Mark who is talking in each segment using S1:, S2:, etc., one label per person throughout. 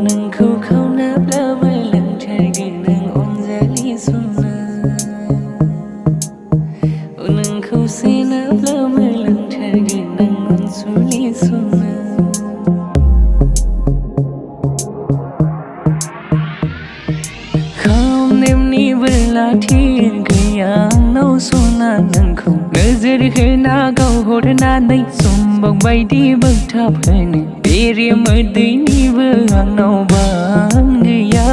S1: नोंखौ खावनाब्लाबो लांथारगोन आं अनजालि सना नोंखौ सेनाब्लाबो लांथारगोन आं अनसुलि सना खामदेवनि बwrla teer गैया आंनाव सना नोंखौ नोजोर होना गावहरनानै सम्भब बायदि बोगथाबहोनो बेरे मोदैनिबो आंनाव बां गैया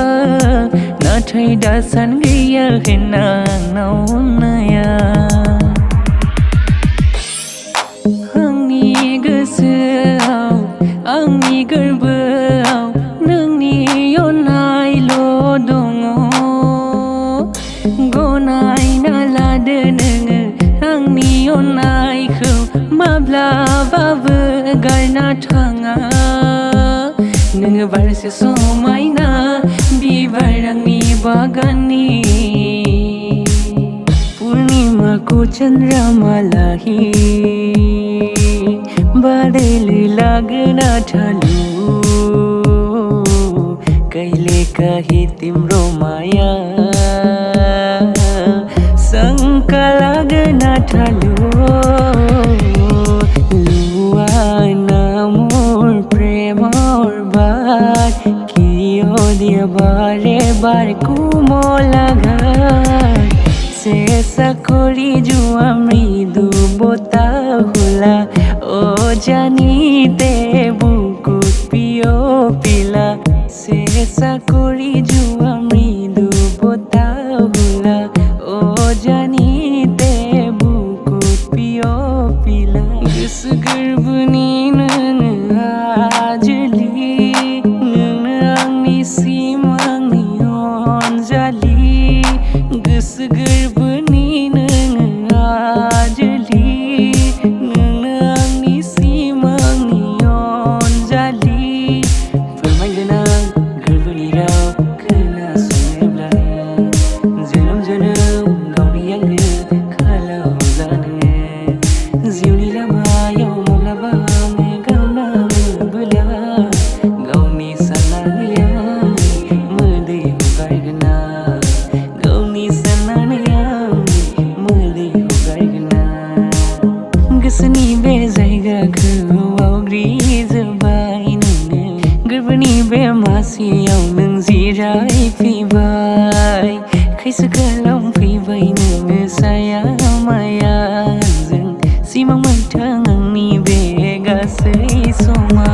S1: नाथाय दासान गैया होनना आंनाव अननाया आंनि गोसोआव आंनि गोरबोआव नोंनि अननायल' दङ गनायना लादो नोङो आंनि अननायखौ माब्लाबाबो गारना थाङा नोङो बारसे समायना बिबार आंनि बागाननि पुर्निमाखौ chandramalahi बादल लागना थालु कहिले कही तिम्रो माया शङ्का लागना थालु लुआना मोर प्रेम और बात कियो दिया बारे बार कुमोला घर Sesa Kori Juwa mridu bota hula O jani te buku pio pila Sesa Kori Juwa mridu bota hula O jani te buku pio pila gwswni nanga ajali nanga angni simangni onjali gwrbwni nanga ajali nanga angni simangni onjali Fwrmaigwn आं gwrbwni राव खोनासङोब्ला जोनोम जोनोम गावनि आंगो खालामजानो जिउनि लामायाव माब्लाबा आङो गावनाबोला गावनि साननानै आंनि मोदै हगारगोन गावनि साननानै आंनि मोदै हगारगोन गोसोनि बे जायगाखौ आवग्रिजोब्बाय नोंनो गोरबोनि बे मासियाव नों जिरायफैबाय खायसो खालामफैबाय नोङो साया माया आंजों सिमां मोगथां आंनि बे गासै समा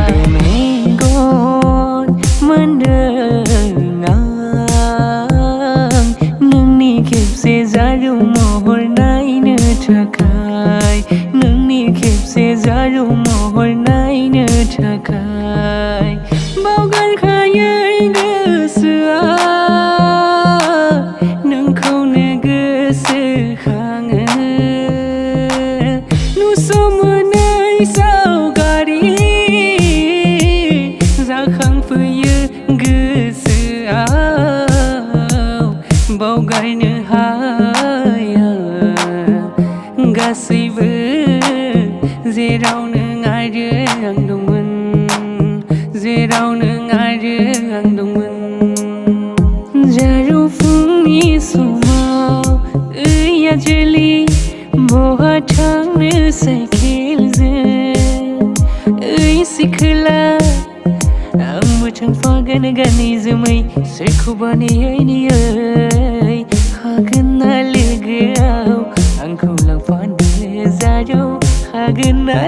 S1: बे मेगन मोनदों आं नोंनि खेबसे जारौ महर नायनो थाखाय नोंनि खेबसे जारौ महर नायनो थाखाय बावगारखायै गोसोआ नोंखौनो गोसोखाङो नुस'मोनै सावगारि जाखांफैयो गोसोआव बावगारनो हाया गासैबो जेराव नों आरो आं दंमोन जेराव नों आरो आं दंमोन जारौ फुंनि समाव ओइ आजोलि बहा थांनो साइकेलजों ओइ सिखला आंबो थांफागोन गानै जोमै सोरखौबा नेयै नेयै हागोन ना लोगोआव आंखौ लांफानो जारौ हागोन ना